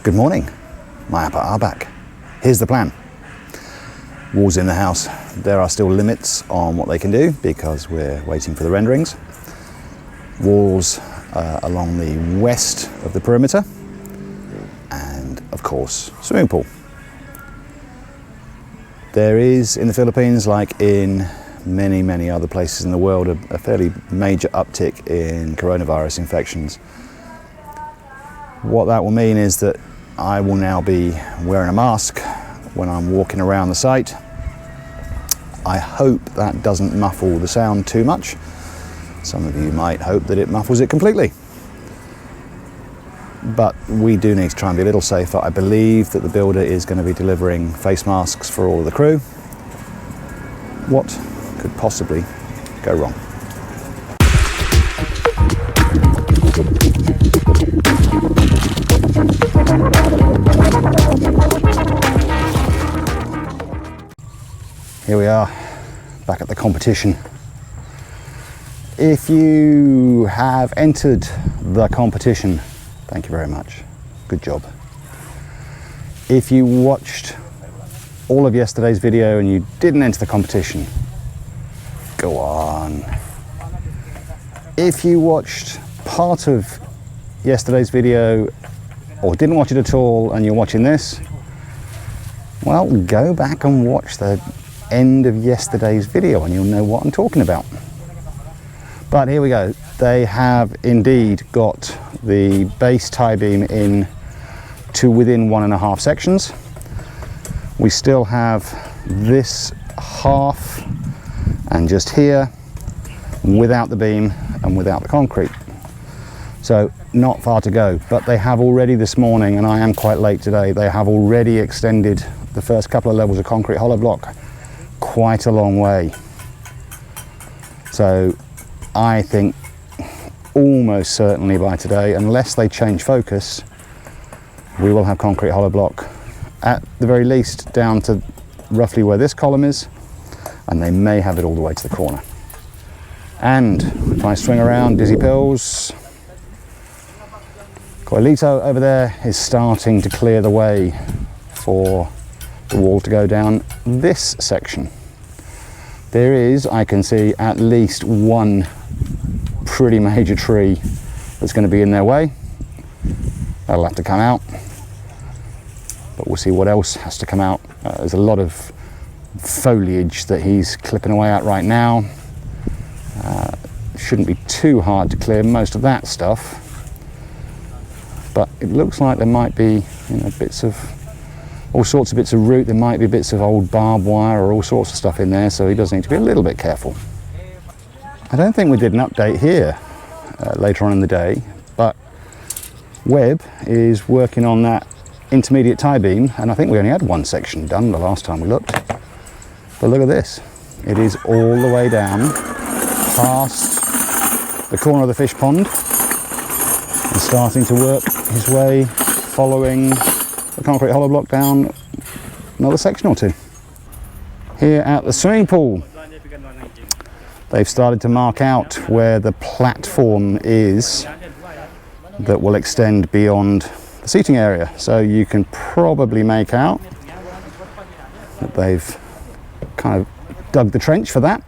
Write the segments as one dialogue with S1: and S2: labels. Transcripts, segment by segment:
S1: Good morning, my Appa are back. Here's the plan. Walls in the house, there are still limits on what they can do because we're waiting for the renderings. Walls along the west of the perimeter, and of course, swimming pool. There is, in the Philippines, like in many other places in the world, a fairly major uptick in coronavirus infections. What that will mean is that I will now be wearing a mask when I'm walking around the site. I hope that doesn't muffle the sound too much. Some of you might hope that it muffles it completely. But we do need to try and be a little safer. I believe that the builder is going to be delivering face masks for all of the crew. What could possibly go wrong? Here we are, back at the competition. If you have entered the competition, thank you very much. Good job. If you watched all of yesterday's video and you didn't enter the competition, go on. If you watched part of yesterday's video or didn't watch it at all and you're watching this, well, go back and watch the end of yesterday's video and you'll know what I'm talking about. But here we go. They have indeed got the base tie beam in to within 1.5 sections. We still have this half and just here without the beam and without the concrete. So not far to go, but they have already this morning, and I am quite late today, they have already extended the first couple of levels of concrete hollow block quite a long way. So I think almost certainly by today, unless they change focus, we will have concrete hollow block at the very least down to roughly where this column is, and they may have it all the way to the corner. And if I swing around, Dizzy Pills, Coilito over there is starting to clear the way for the wall to go down this section. There is, I can see, at least one pretty major tree that's going to be in their way. That'll have to come out, but we'll see what else has to come out. There's a lot of foliage that he's clipping away at right now. Shouldn't be too hard to clear most of that stuff, but it looks like there might be, you know, bits of all sorts of bits of root. There might be bits of old barbed wire or all sorts of stuff in there, so he does need to be a little bit careful. I don't think we did an update here later on in the day, but Webb is working on that intermediate tie beam, and I think we only had one section done the last time we looked. But look at this. It is all the way down past the corner of the fish pond and starting to work his way following the concrete hollow block down another section or two. Here at the swimming pool, they've started to mark out where the platform is that will extend beyond the seating area. So you can probably make out that they've kind of dug the trench for that.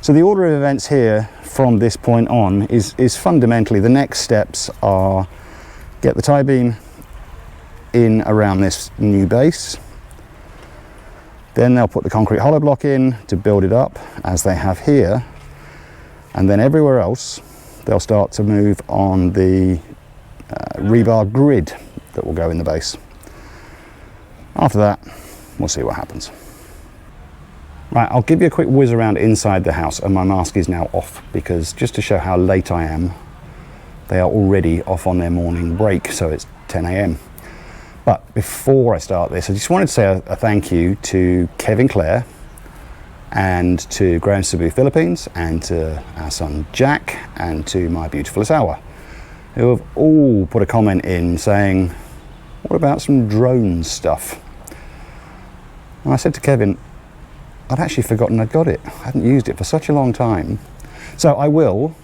S1: So the order of events here from this point on is fundamentally, the next steps are get the tie beam in around this new base. Then they'll put the concrete hollow block in to build it up as they have here. And then everywhere else, they'll start to move on the rebar grid that will go in the base. After that, we'll see what happens. Right, I'll give you a quick whiz around inside the house, and my mask is now off because just to show how late I am, they are already off on their morning break, so it's 10 a.m. But before I start this, I just wanted to say a thank you to Kevin Clare and to Graham Cebu Philippines and to our son Jack and to my beautiful Asawa, who have all put a comment in saying, what about some drone stuff? And I said to Kevin, I'd actually forgotten I'd got it. I hadn't used it for such a long time. So I will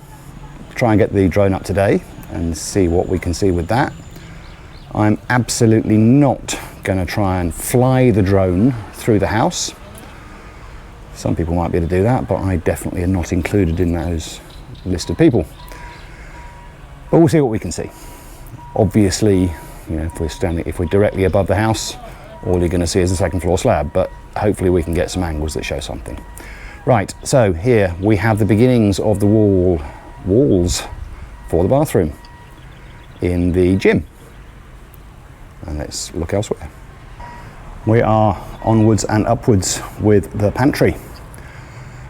S1: try and get the drone up today and see what we can see with that. I'm absolutely not going to try and fly the drone through the house. Some people might be able to do that, but I definitely am not included in those list of people. But we'll see what we can see. Obviously, you know, if we're directly above the house, all you're going to see is the second floor slab, but hopefully we can get some angles that show something. Right, so here we have the beginnings of the walls for the bathroom in the gym. And let's look elsewhere. We are onwards and upwards with the pantry.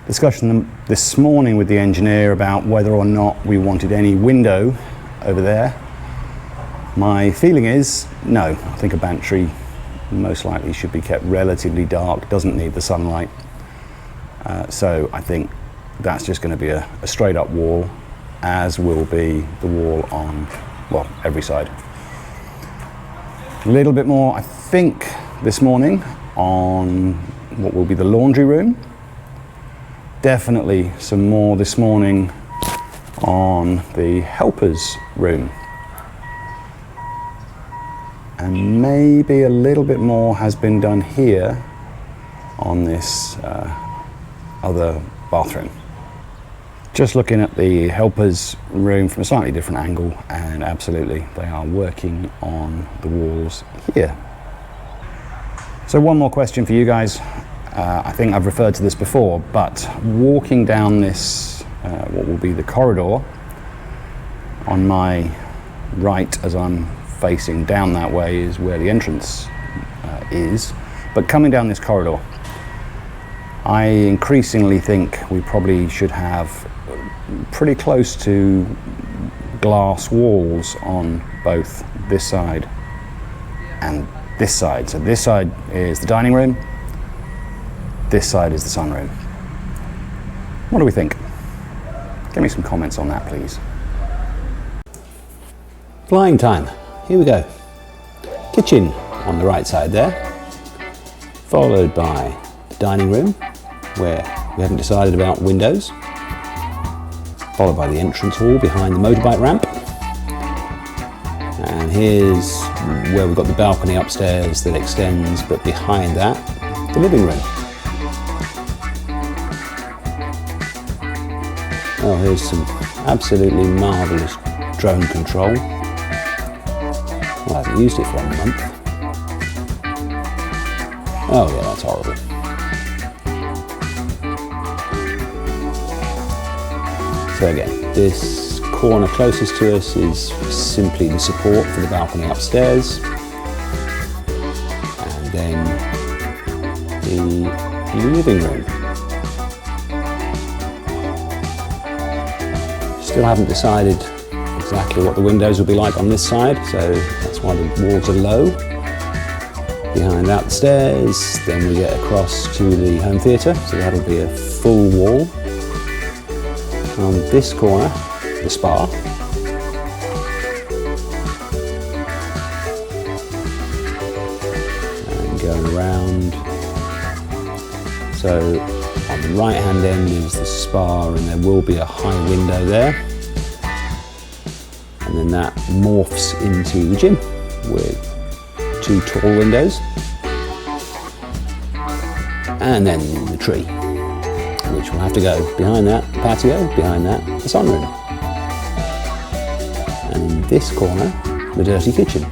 S1: Discussion this morning with the engineer about whether or not we wanted any window over there. My feeling is no. I think a pantry most likely should be kept relatively dark, doesn't need the sunlight. So I think that's just going to be a straight up wall, as will be the wall on, well, every side. A little bit more, I think, this morning on what will be the laundry room. Definitely some more this morning on the helper's room. And maybe a little bit more has been done here on this other bathroom. Just looking at the helper's room from a slightly different angle, and absolutely they are working on the walls here. So one more question for you guys. I think I've referred to this before, but walking down this, what will be the corridor, on my right as I'm facing down that way is where the entrance is, but coming down this corridor, I increasingly think we probably should have pretty close to glass walls on both this side and this side. So this side is the dining room, this side is the sunroom. What do we think? Give me some comments on that, please.
S2: Flying time. Here we go. Kitchen on the right side there, followed by the dining room, where we haven't decided about windows, followed by the entrance hall behind the motorbike ramp. And here's where we've got the balcony upstairs that extends, but behind that, the living room. Oh, here's some absolutely marvellous drone control. Well, I haven't used it for a month. Oh yeah, that's horrible. So again, this corner closest to us is simply the support for the balcony upstairs. And then the living room. Still haven't decided exactly what the windows will be like on this side, so that's why the walls are low. Behind that, the stairs, then we get across to the home theatre, so that'll be a full wall. On this corner, the spa. And going around. So on the right hand end is the spa, and there will be a high window there. And then that morphs into the gym with 2 tall windows. And then the tree, which will have to go behind that, the patio, behind that, the sunroom. And in this corner, the dirty kitchen.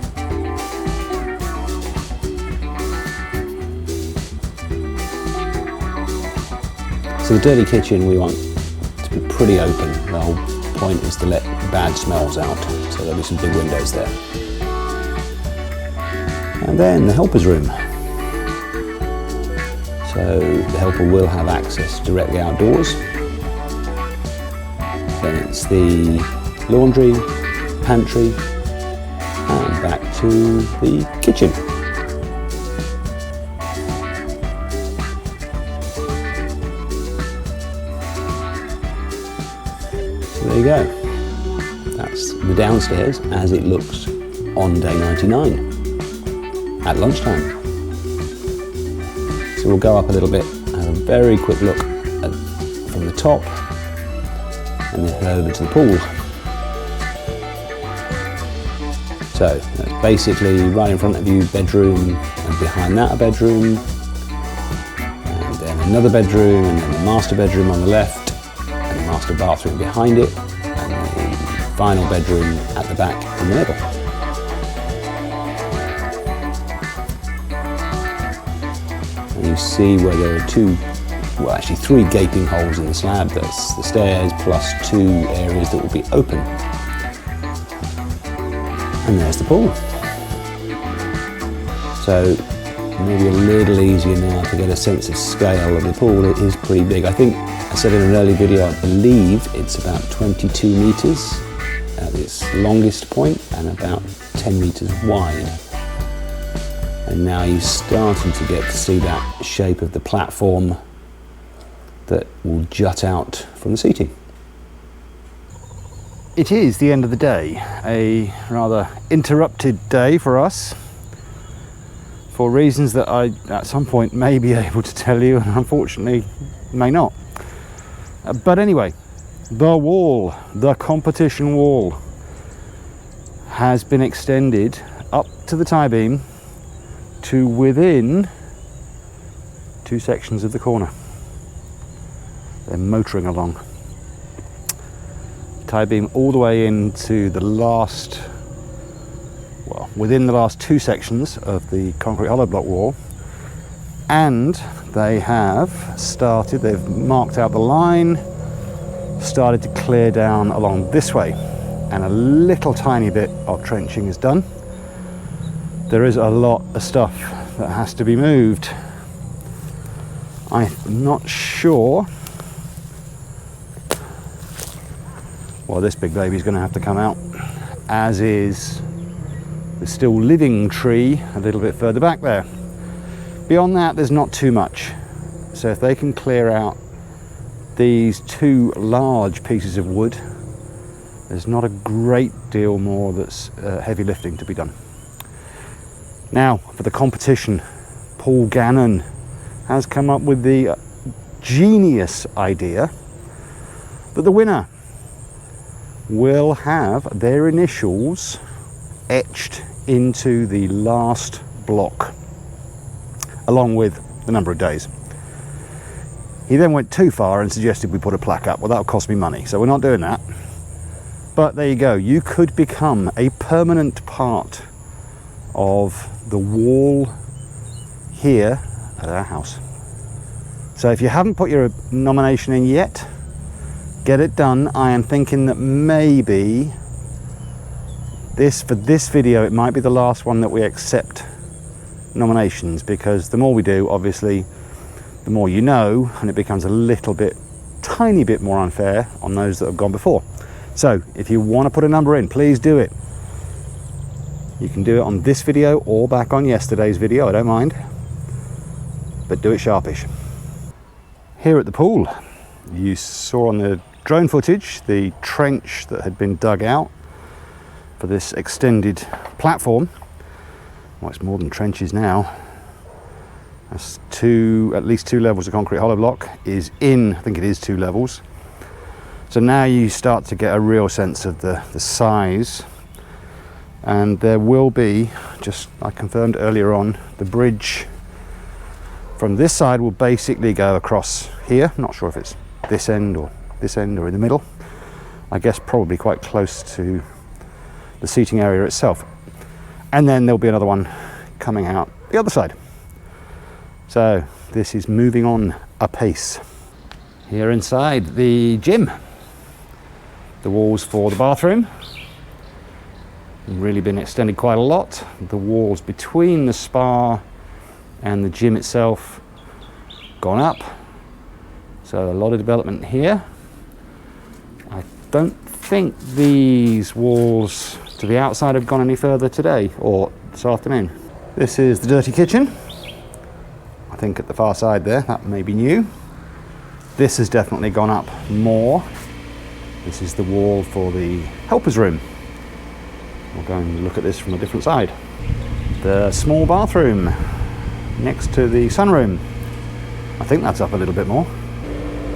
S2: So the dirty kitchen we want to be pretty open. The whole point is to let bad smells out, so there'll be some big windows there. And then the helper's room. So the helper will have access directly outdoors. Then it's the laundry, pantry, and back to the kitchen. So there you go. That's the downstairs as it looks on day 99 at lunchtime. So we'll go up a little bit, have a very quick look from the top, and then head over to the pool. So So that's basically right in front of you, bedroom, and behind that a bedroom, and then another bedroom, and then the master bedroom on the left, and the master bathroom behind it, and the final bedroom at the back in the middle. And you see where there are actually three gaping holes in the slab. That's the stairs plus two areas that will be open. And there's the pool. So maybe a little easier now to get a sense of scale of the pool. It is pretty big. I think I said in an early video, I believe it's about 22 meters at its longest point and about 10 meters wide. And now you're starting to get to see that shape of the platform that will jut out from the seating.
S1: It is the end of the day, a rather interrupted day for us, for reasons that I at some point may be able to tell you and unfortunately may not. But anyway, the wall, the competition wall, has been extended up to the tie beam to within two sections of the corner. They're motoring along. Tie beam all the way into the last, well, within the last two sections of the concrete hollow block wall, and they have started, they've marked out the line, started to clear down along this way, and a little tiny bit of trenching is done. There is a lot of stuff that has to be moved. I'm not sure. Well, this big baby's going to have to come out, as is the still living tree a little bit further back there. Beyond that, there's not too much. So if they can clear out these two large pieces of wood, there's not a great deal more that's heavy lifting to be done. Now, for the competition, Paul Gannon has come up with the genius idea that the winner will have their initials etched into the last block, along with the number of days. He then went too far and suggested we put a plaque up. Well, that'll cost me money, so we're not doing that. But there you go, you could become a permanent part of the wall here at our house. So if you haven't put your nomination in yet, get it done. I am thinking that maybe for this video, it might be the last one that we accept nominations, because the more we do, obviously, the more you know, and it becomes a little bit, tiny bit more unfair on those that have gone before. So if you want to put a number in, please do it. You can do it on this video or back on yesterday's video, I don't mind, but do it sharpish. Here at the pool, you saw on the drone footage the trench that had been dug out for this extended platform. Well, it's more than trenches now. That's at least two levels of concrete hollow block is in, I think it is 2 levels. So now you start to get a real sense of the size. And there will be, just I confirmed earlier on, the bridge from this side will basically go across here. Not sure if it's this end or in the middle. I guess probably quite close to the seating area itself. And then there'll be another one coming out the other side. So this is moving on apace. Here inside the gym, the walls for the bathroom have really been extended quite a lot. The walls between the spa and the gym itself gone up. So a lot of development here. I don't think these walls to the outside have gone any further today or this afternoon. This is the dirty kitchen. I think at the far side there, that may be new. This has definitely gone up more. This is the wall for the helper's room. We'll go and look at this from a different side. The small bathroom next to the sunroom. I think that's up a little bit more.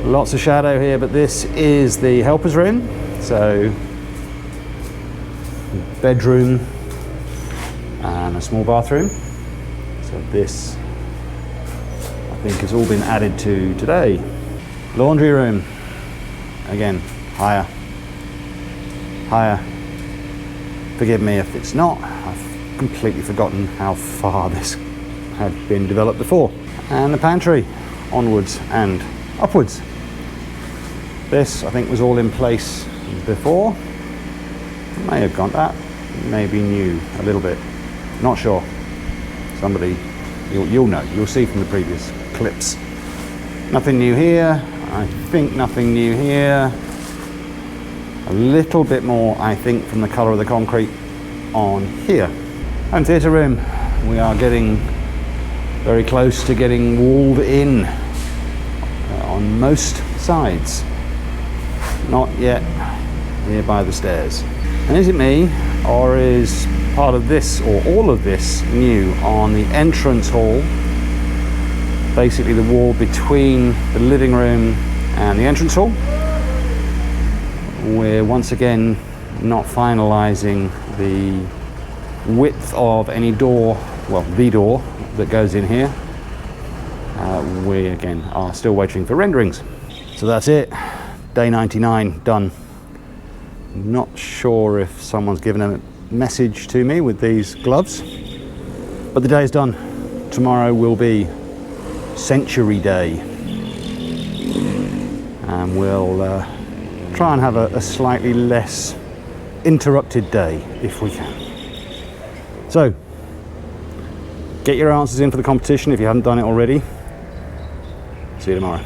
S1: Lots of shadow here, but this is the helper's room. So bedroom
S2: and a small bathroom. So this, I think, has all been added to today. Laundry room, again, higher. Forgive me if it's not, I've completely forgotten how far this had been developed before. And the pantry, onwards and upwards. This, I think, was all in place before. May have gone, that may be new a little bit, not sure. Somebody, you'll know, you'll see from the previous clips. Nothing new here, I think nothing new here. A little bit more, I think, from the colour of the concrete on here. Home theatre room, we are getting very close to getting walled in on most sides. Not yet here by the stairs. And is it me, or is part of this, or all of this, new on the entrance hall? Basically the wall between the living room and the entrance hall. We're once again not finalising the width of any door, well, the door that goes in here. We again are still waiting for renderings. So that's it, day 99 done. Not sure if someone's given a message to me with these gloves, but the day is done. Tomorrow will be Century Day, and we'll try and have a slightly less interrupted day if we can. So, get your answers in for the competition if you haven't done it already. See you tomorrow.